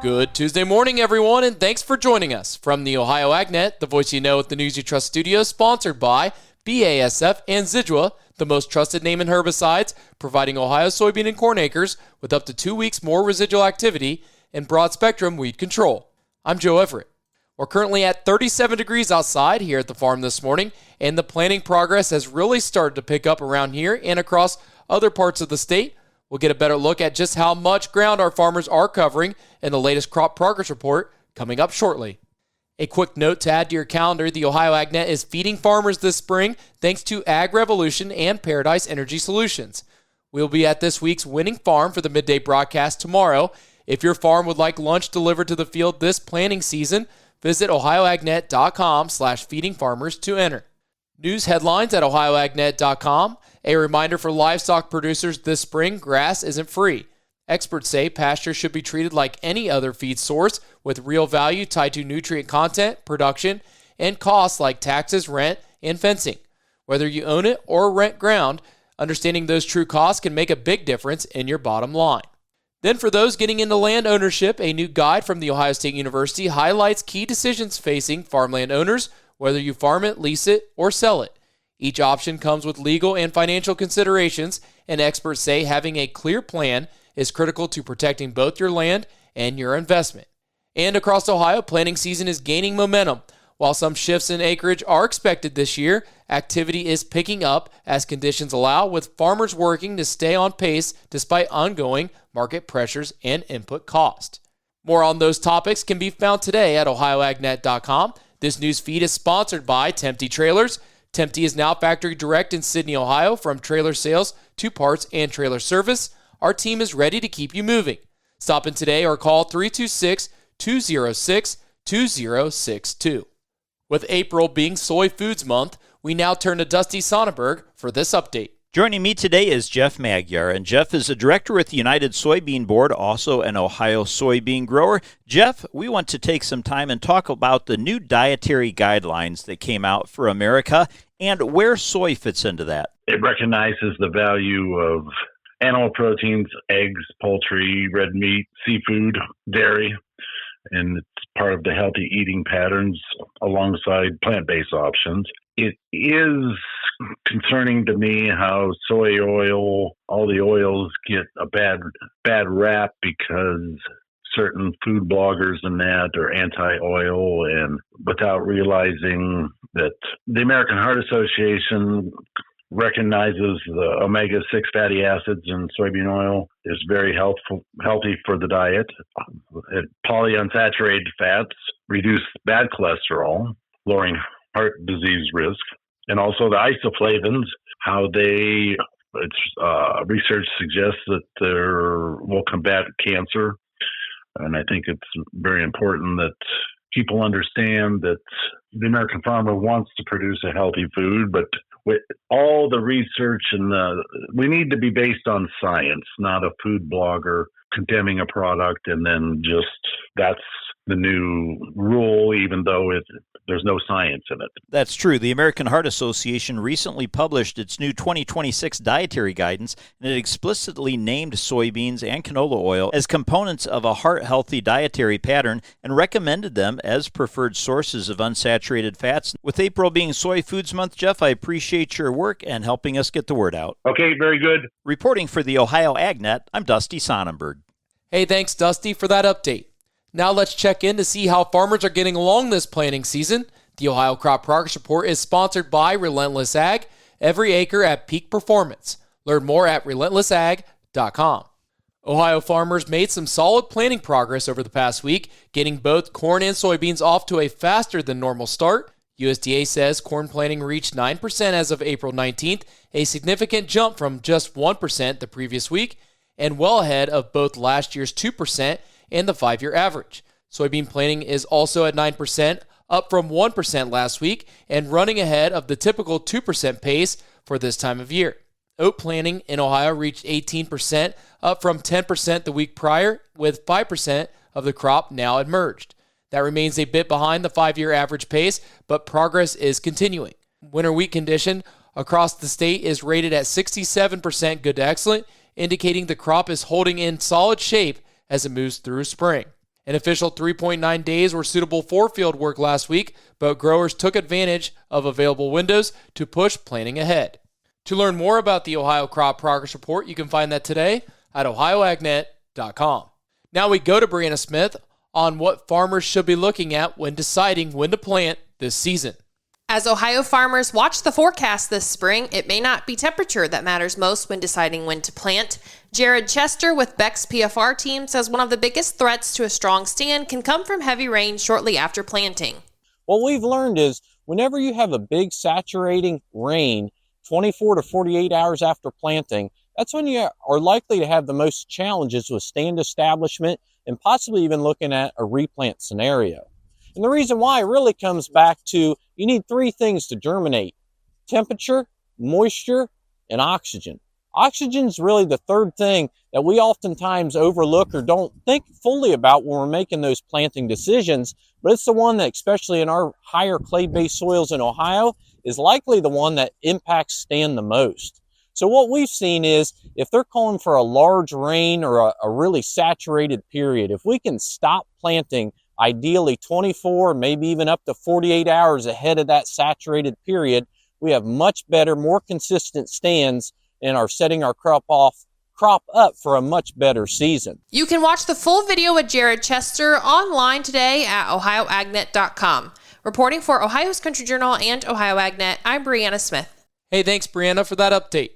Good Tuesday morning, everyone, and thanks for joining us. From the Ohio AgNet, the voice you know at the News You Trust studio, sponsored by BASF and Zidua, the most trusted name in herbicides, providing Ohio soybean and corn acres with up to 2 weeks more residual activity and broad-spectrum weed control. I'm Joe Everett. We're currently at 37 degrees outside here at the farm this morning, and the planting progress has really started to pick up around here and across other parts of the state. We'll get a better look at just how much ground our farmers are covering in the latest crop progress report coming up shortly. A quick note to add to your calendar, the Ohio AgNet is feeding farmers this spring thanks to Ag Revolution and Paradise Energy Solutions. We'll be at this week's winning farm for the midday broadcast tomorrow. If your farm would like lunch delivered to the field this planting season, visit ohioagnet.com/feedingfarmers to enter. News headlines at ohioagnet.com. A reminder for livestock producers this spring, grass isn't free. Experts say pasture should be treated like any other feed source with real value tied to nutrient content, production, and costs like taxes, rent, and fencing. Whether you own it or rent ground, understanding those true costs can make a big difference in your bottom line. Then for those getting into land ownership, a new guide from The Ohio State University highlights key decisions facing farmland owners, whether you farm it, lease it, or sell it. Each option comes with legal and financial considerations, and experts say having a clear plan is critical to protecting both your land and your investment. And across Ohio, planting season is gaining momentum. While some shifts in acreage are expected this year, activity is picking up as conditions allow, with farmers working to stay on pace despite ongoing market pressures and input cost. More on those topics can be found today at ohioagnet.com. This news feed is sponsored by Tempty Trailers. Tempty is now factory direct in Sidney, Ohio. From trailer sales to parts and trailer service, our team is ready to keep you moving. Stop in today or call 326-206-2062. With April being Soy Foods Month, we now turn to Dusty Sonnenberg for this update. Joining me today is Jeff Magyar, and Jeff is a director with the United Soybean Board, also an Ohio soybean grower. Jeff, we want to take some time and talk about the new dietary guidelines that came out for America and where soy fits into that. It recognizes the value of animal proteins, eggs, poultry, red meat, seafood, dairy, and it's part of the healthy eating patterns alongside plant-based options. It is concerning to me how soy oil, all the oils get a bad rap because certain food bloggers and that are anti-oil, and without realizing that the American Heart Association recognizes the omega-6 fatty acids in soybean oil is very healthy for the diet. Polyunsaturated fats reduce bad cholesterol, lowering heart disease risk, and also the isoflavones, research suggests that they will combat cancer. And I think it's very important that people understand that the American farmer wants to produce a healthy food, but with all the research we need to be based on science, not a food blogger condemning a product and then just that's the new rule, even though there's no science in it. That's true. The American Heart Association recently published its new 2026 dietary guidance, and it explicitly named soybeans and canola oil as components of a heart-healthy dietary pattern and recommended them as preferred sources of unsaturated fats. With April being Soy Foods Month, Jeff, I appreciate your work and helping us get the word out. Okay, very good. Reporting for the Ohio AgNet, I'm Dusty Sonnenberg. Hey, thanks, Dusty, for that update. Now let's check in to see how farmers are getting along this planting season. The Ohio Crop Progress Report is sponsored by Relentless Ag, every acre at peak performance. Learn more at relentlessag.com. Ohio farmers made some solid planting progress over the past week, getting both corn and soybeans off to a faster than normal start. USDA says corn planting reached 9% as of April 19th, a significant jump from just 1% the previous week, and well ahead of both last year's 2% and the 5-year average. Soybean planting is also at 9%, up from 1% last week, and running ahead of the typical 2% pace for this time of year. Oat planting in Ohio reached 18%, up from 10% the week prior, with 5% of the crop now emerged. That remains a bit behind the 5-year average pace, but progress is continuing. Winter wheat condition across the state is rated at 67% good to excellent, indicating the crop is holding in solid shape as it moves through spring. An official 3.9 days were suitable for field work last week, but growers took advantage of available windows to push planting ahead. To learn more about the Ohio Crop Progress Report, you can find that today at ohioagnet.com. Now we go to Brianna Smith on what farmers should be looking at when deciding when to plant this season. As Ohio farmers watch the forecast this spring, it may not be temperature that matters most when deciding when to plant. Jared Chester with Beck's PFR team says one of the biggest threats to a strong stand can come from heavy rain shortly after planting. What we've learned is whenever you have a big saturating rain 24 to 48 hours after planting, that's when you are likely to have the most challenges with stand establishment and possibly even looking at a replant scenario. And the reason why really comes back to you need three things to germinate: temperature, moisture, and oxygen. Oxygen is really the third thing that we oftentimes overlook or don't think fully about when we're making those planting decisions, but it's the one that, especially in our higher clay-based soils in Ohio, is likely the one that impacts stand the most. So what we've seen is if they're calling for a large rain or a really saturated period, if we can stop planting ideally 24, maybe even up to 48 hours ahead of that saturated period, we have much better, more consistent stands and are setting our crop up for a much better season. You can watch the full video with Jared Chester online today at ohioagnet.com. Reporting for Ohio's Country Journal and Ohio AgNet, I'm Brianna Smith. Hey, thanks, Brianna, for that update.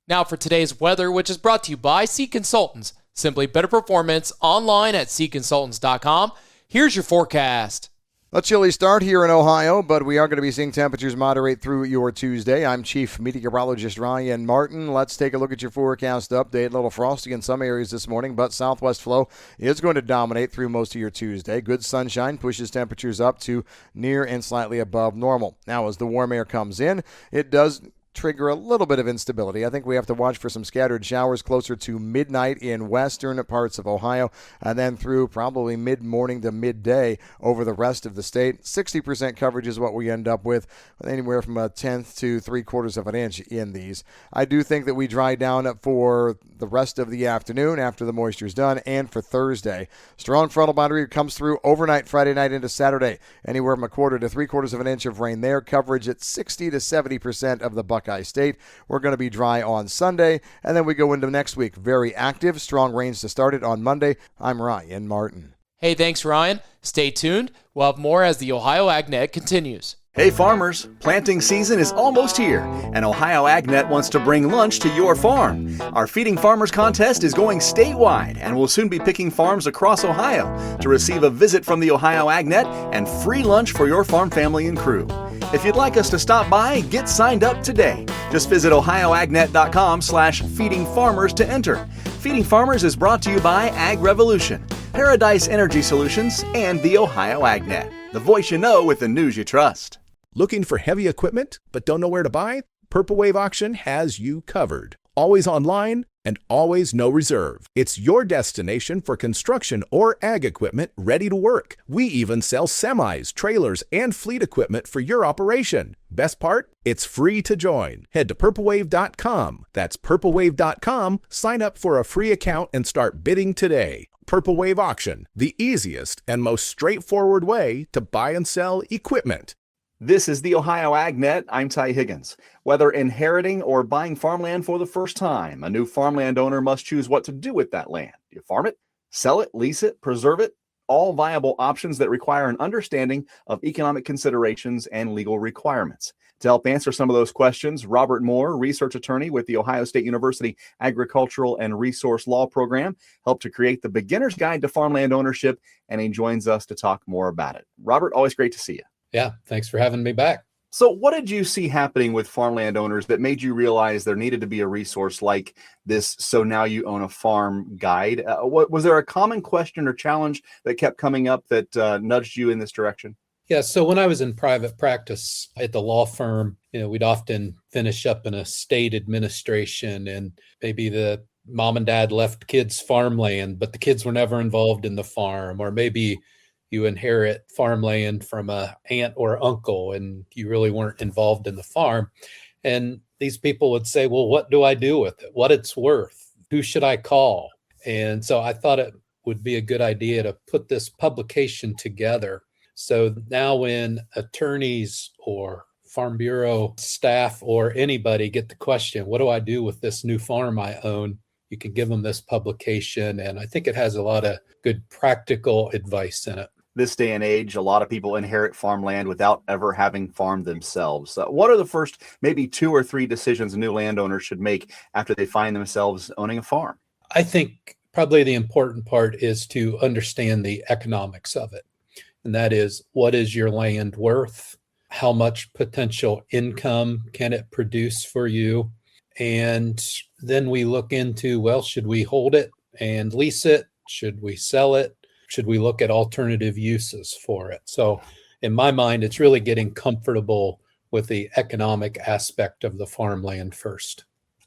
Now for today's weather, which is brought to you by Seed Consultants. Simply better performance online at seedconsultants.com. Here's your forecast. A chilly start here in Ohio, but we are going to be seeing temperatures moderate through your Tuesday. I'm Chief Meteorologist Ryan Martin. Let's take a look at your forecast update. A little frosty in some areas this morning, but southwest flow is going to dominate through most of your Tuesday. Good sunshine pushes temperatures up to near and slightly above normal. Now, as the warm air comes in, it does trigger a little bit of instability. I think we have to watch for some scattered showers closer to midnight in western parts of Ohio, and then through probably mid-morning to midday over the rest of the state. 60% coverage is what we end up with, anywhere from a tenth to 3/4 of an inch in these. I do think that we dry down for the rest of the afternoon after the moisture's done, and for Thursday. Strong frontal boundary comes through overnight Friday night into Saturday. Anywhere from 1/4 to 3/4 of an inch of rain there. Coverage at 60 to 70% of the Buckeye State. We're going to be dry on Sunday, and then we go into next week. Very active, strong rains to start it on Monday. I'm Ryan Martin. Hey, thanks, Ryan. Stay tuned. We'll have more as the Ohio AgNet continues. Hey farmers, planting season is almost here, and Ohio AgNet wants to bring lunch to your farm. Our Feeding Farmers contest is going statewide, and we'll soon be picking farms across Ohio to receive a visit from the Ohio AgNet and free lunch for your farm family and crew. If you'd like us to stop by, get signed up today. Just visit ohioagnet.com/feedingfarmers to enter. Feeding Farmers is brought to you by Ag Revolution, Paradise Energy Solutions, and the Ohio AgNet, the voice you know with the news you trust. Looking for heavy equipment but don't know where to buy? Purple Wave Auction has you covered. Always online and always no reserve. It's your destination for construction or ag equipment ready to work. We even sell semis, trailers, and fleet equipment for your operation. Best part? It's free to join. Head to purplewave.com. That's purplewave.com. Sign up for a free account and start bidding today. Purple Wave Auction, the easiest and most straightforward way to buy and sell equipment. This is the Ohio AgNet. I'm Ty Higgins. Whether inheriting or buying farmland for the first time, a new farmland owner must choose what to do with that land. Do you farm it, sell it, lease it, preserve it? All viable options that require an understanding of economic considerations and legal requirements. To help answer some of those questions, Robert Moore, research attorney with the Ohio State University Agricultural and Resource Law Program, helped to create the Beginner's Guide to Farmland Ownership, and he joins us to talk more about it. Robert, always great to see you. Yeah, thanks for having me back. So what did you see happening with farmland owners that made you realize there needed to be a resource like this So Now You Own a Farm guide? Was there a common question or challenge that kept coming up that nudged you in this direction? Yeah, so when I was in private practice at the law firm, we'd often finish up in a state administration, and maybe the mom and dad left kids farmland, but the kids were never involved in the farm, or maybe you inherit farmland from a aunt or uncle and you really weren't involved in the farm. And these people would say, well, what do I do with it? What it's worth? Who should I call? And so I thought it would be a good idea to put this publication together. So now when attorneys or Farm Bureau staff or anybody get the question, what do I do with this new farm I own? You can give them this publication. And I think it has a lot of good practical advice in it. This day and age, a lot of people inherit farmland without ever having farmed themselves. What are the first maybe 2 or 3 decisions a new landowner should make after they find themselves owning a farm? I think probably the important part is to understand the economics of it. And that is, what is your land worth? How much potential income can it produce for you? And then we look into, well, should we hold it and lease it? Should we sell it? Should we look at alternative uses for it? So in my mind, it's really getting comfortable with the economic aspect of the farmland first.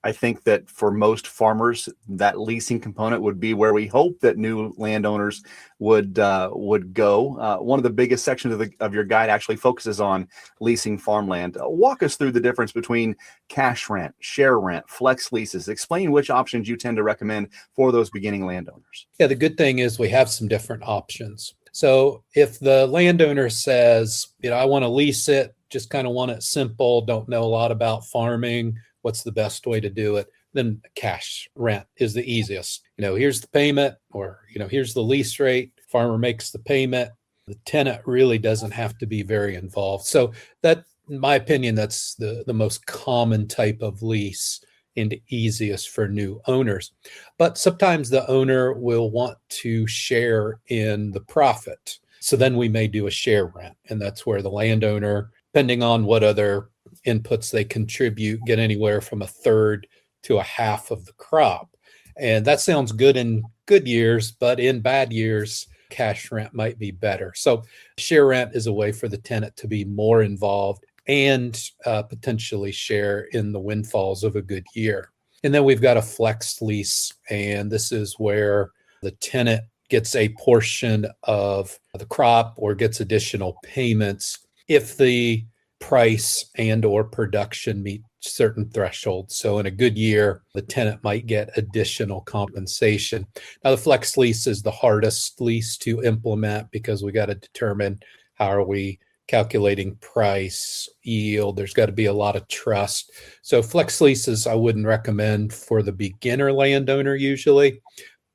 I think that for most farmers, that leasing component would be where we hope that new landowners would go. One of the biggest sections of your guide actually focuses on leasing farmland. Walk us through the difference between cash rent, share rent, flex leases. Explain which options you tend to recommend for those beginning landowners. Yeah, the good thing is we have some different options. So if the landowner says, I want to lease it, just kind of want it simple, don't know a lot about farming, what's the best way to do it? Then cash rent is the easiest. Here's the payment, or, here's the lease rate. Farmer makes the payment. The tenant really doesn't have to be very involved. So that, in my opinion, that's the most common type of lease and easiest for new owners. But sometimes the owner will want to share in the profit. So then we may do a share rent. And that's where the landowner, depending on what other inputs they contribute, get anywhere from 1/3 to 1/2 of the crop. And that sounds good in good years, but in bad years, cash rent might be better. So share rent is a way for the tenant to be more involved and potentially share in the windfalls of a good year. And then we've got a flex lease, and this is where the tenant gets a portion of the crop or gets additional payments if the price and or production meet certain thresholds. So in a good year, the tenant might get additional compensation. Now, the flex lease is the hardest lease to implement because we got to determine how are we calculating price, yield. There's got to be a lot of trust. So flex leases I wouldn't recommend for the beginner landowner usually,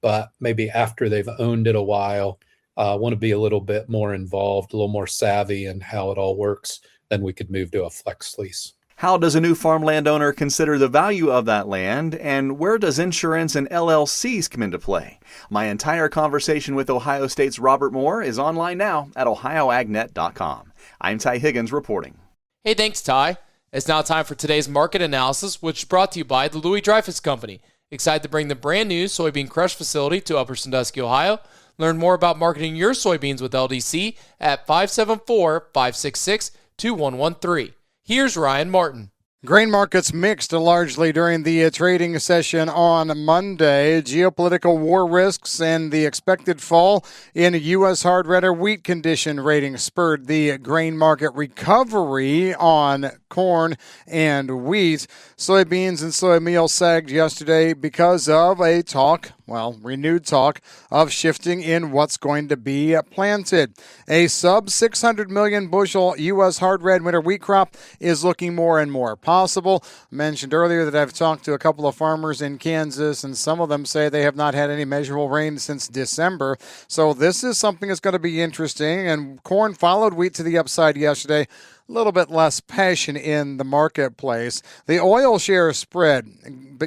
but maybe after they've owned it a while, want to be a little bit more involved, a little more savvy in how it all works, then we could move to a flex lease. How does a new farm landowner consider the value of that land, and where does insurance and LLCs come into play? My entire conversation with Ohio State's Robert Moore is online now at ohioagnet.com. I'm Ty Higgins reporting. Hey, thanks, Ty. It's now time for today's market analysis, which is brought to you by the Louis Dreyfus Company. Excited to bring the brand new soybean crush facility to Upper Sandusky, Ohio. Learn more about marketing your soybeans with LDC at 574-566-2113. Here's Ryan Martin. Grain markets mixed largely during the trading session on Monday. Geopolitical war risks and the expected fall in U.S. hard redder wheat condition ratings spurred the grain market recovery on corn and wheat. Soybeans and soy meal sagged yesterday because of renewed talk of shifting in what's going to be planted. A sub 600 million bushel U.S. hard red winter wheat crop is looking more and more possible. I mentioned earlier that I've talked to a couple of farmers in Kansas, and some of them say they have not had any measurable rain since December. So this is something that's going to be interesting, and corn followed wheat to the upside yesterday. A little bit less passion in the marketplace. The oil share spread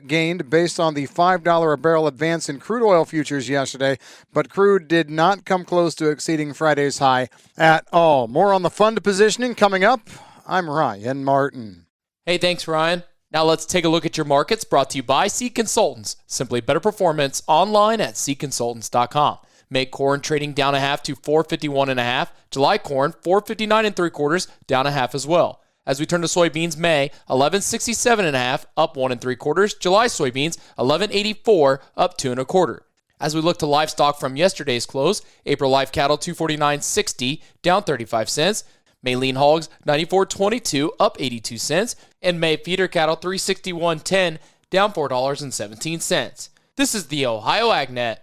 gained based on the $5 a barrel advance in crude oil futures yesterday, but crude did not come close to exceeding Friday's high at all. More on the fund positioning coming up. I'm Ryan Martin. Hey, thanks, Ryan. Now let's take a look at your markets, brought to you by Seed Consultants. Simply better performance online at seedconsultants.com. May corn trading down 1/2 to 451.5. July corn 459 3/4, down 1/2 as well. As we turn to soybeans, May 1167.5, up 1 3/4. July soybeans 1184, up 2 1/4. As we look to livestock from yesterday's close, April live cattle 249.60, down 35 cents. May lean hogs 94.22, up 82 cents, and May feeder cattle 361.10, down $4.17. This is the Ohio AgNet